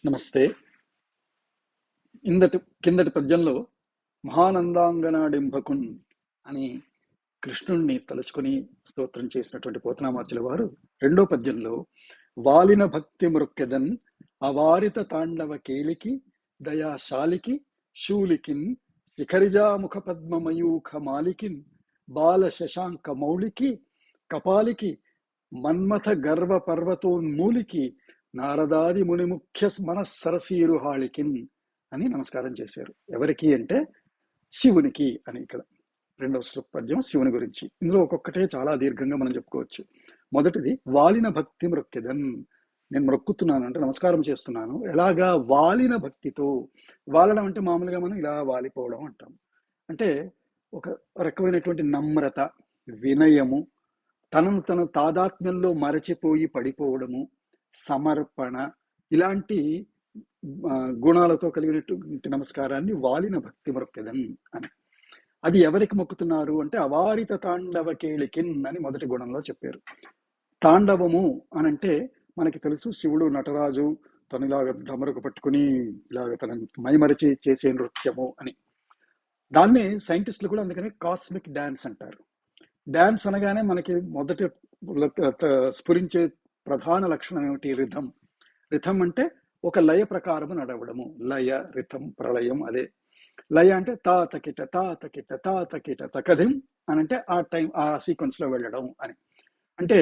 నమస్తే. కిందటి పద్యంలో మహానందాంగనాడింబకున్ అని కృష్ణుణ్ణి తలుచుకుని స్తోత్రం చేసినటువంటి పోతనామాచుల వారు రెండో పద్యంలో వాలిన భక్తి మృక్కెదన్ అవారిత తాండవ కేళికి దయాశాలికి శూలికిన్ శిఖరిజాముఖ పద్మమయూఖ మాలికిన్ బాల శశాంక మౌళికి కపాలికి మన్మథ గర్వ పర్వతోన్మూలికి నారదాది ముని ముఖ్య మనస్సరసీరుహాళికిన్ అని నమస్కారం చేశారు. ఎవరికి అంటే శివునికి అని. ఇక్కడ రెండవ పద్యం శివుని గురించి. ఇందులో ఒక్కొక్కటే చాలా దీర్ఘంగా మనం చెప్పుకోవచ్చు. మొదటిది వాలిన భక్తి మృక్కెదన్, నేను మొక్కుతున్నాను అంటే నమస్కారం చేస్తున్నాను. ఎలాగా? వాలిన భక్తితో. వాలడం అంటే మామూలుగా మనం ఇలా వాలిపోవడం అంటాం. అంటే ఒక రకమైనటువంటి నమ్రత, వినయము, తనను తన తాదాత్మ్యంలో మరచిపోయి పడిపోవడము, సమర్పణ, ఇలాంటి గుణాలతో కలిగినటువంటి నమస్కారాన్ని వాలిన భక్తి మొక్కెదన్ అని. అది ఎవరికి మొక్కుతున్నారు అంటే అవారిత తాండవ కేళికిన్ అని మొదటి గుణంలో చెప్పారు. తాండవము అనంటే మనకి తెలుసు, శివుడు నటరాజు తను ఇలాగ డమరుకు పట్టుకుని ఇలాగ తన మైమరిచి చేసే నృత్యము అని. దాన్ని సైంటిస్టులు కూడా అందుకని కాస్మిక్ డాన్స్ అంటారు. డాన్స్ అనగానే మనకి మొదటి స్ఫురించే ప్రధాన లక్షణం ఏమిటి? రిథం. రిథం అంటే ఒక లయ ప్రకారము నడవడము. లయ, రిథం, ప్రళయం అదే. లయ అంటే తా తకిట తా తకిట తా తకిట తకధిం అని అంటే ఆ టైం, ఆ సీక్వెన్స్ లో వెళ్ళడం అని. అంటే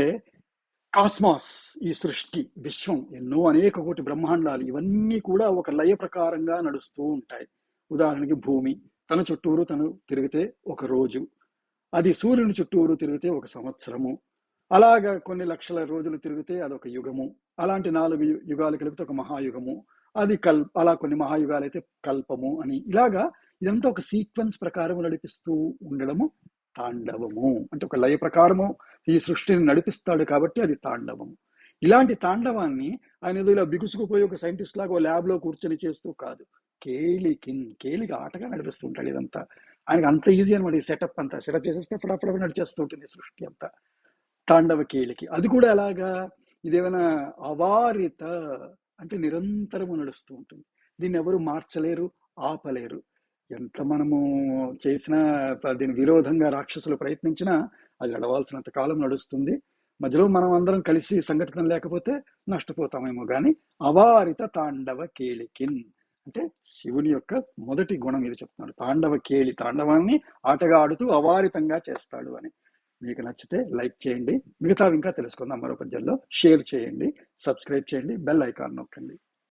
కాస్మాస్, ఈ సృష్టి, విశ్వం, ఎన్నో అనేక కోటి బ్రహ్మాండాలు, ఇవన్నీ కూడా ఒక లయ ప్రకారంగా నడుస్తూ ఉంటాయి. ఉదాహరణకి భూమి తన చుట్టూరు తను తిరిగితే ఒక రోజు, అది సూర్యుని చుట్టూరు తిరిగితే ఒక సంవత్సరము, అలాగా కొన్ని లక్షల రోజులు తిరిగితే అదొక యుగము, అలాంటి 4 యుగాలు కలిపితే ఒక మహాయుగము, అది అలా కొన్ని మహాయుగాలు అయితే కల్పము అని. ఇలాగా ఇదంతా ఒక సీక్వెన్స్ ప్రకారం నడిపిస్తూ ఉండడము తాండవము. అంటే ఒక లయ ప్రకారము ఈ సృష్టిని నడిపిస్తాడు కాబట్టి అది తాండవము. ఇలాంటి తాండవాన్ని ఆయన ఏదో ఇలా బిగుసుకుపోయి ఒక సైంటిస్ట్ లాగా ల్యాబ్ లో కూర్చొని చేస్తూ కాదు, కేలికి ఆటగా నడిపిస్తూ ఉంటాడు. ఇదంతా ఆయనకి అంత ఈజీ అనమాట. ఈ సెటప్ అంతా సెటప్ చేసేస్తే ఫటాఫట నడిచేస్తూ ఉంటుంది సృష్టి అంతా. తాండవ కేలికి అది కూడా ఎలాగా? ఇదేమైనా అవారిత అంటే నిరంతరము నడుస్తూ ఉంటుంది. దీన్ని ఎవరు మార్చలేరు, ఆపలేరు. ఎంత మనము చేసినా, దీని విరోధంగా రాక్షసులు ప్రయత్నించినా అది నడవాల్సినంత కాలం నడుస్తుంది. మధ్యలో మనం అందరం కలిసి సంఘటన లేకపోతే నష్టపోతామేమో. కానీ అవారిత తాండవ కేళికిన్ అంటే శివుని యొక్క మొదటి గుణం ఇది చెప్తున్నాడు. తాండవ కేళి, తాండవాన్ని ఆటగా ఆడుతూ అవారితంగా చేస్తాడు అని. మీకు నచ్చితే లైక్ చేయండి. మిగతావి ఇంకా తెలుసుకుందాం మరో పద్యంలో. షేర్ చేయండి, సబ్స్క్రైబ్ చేయండి, బెల్ ఐకాన్ నొక్కండి.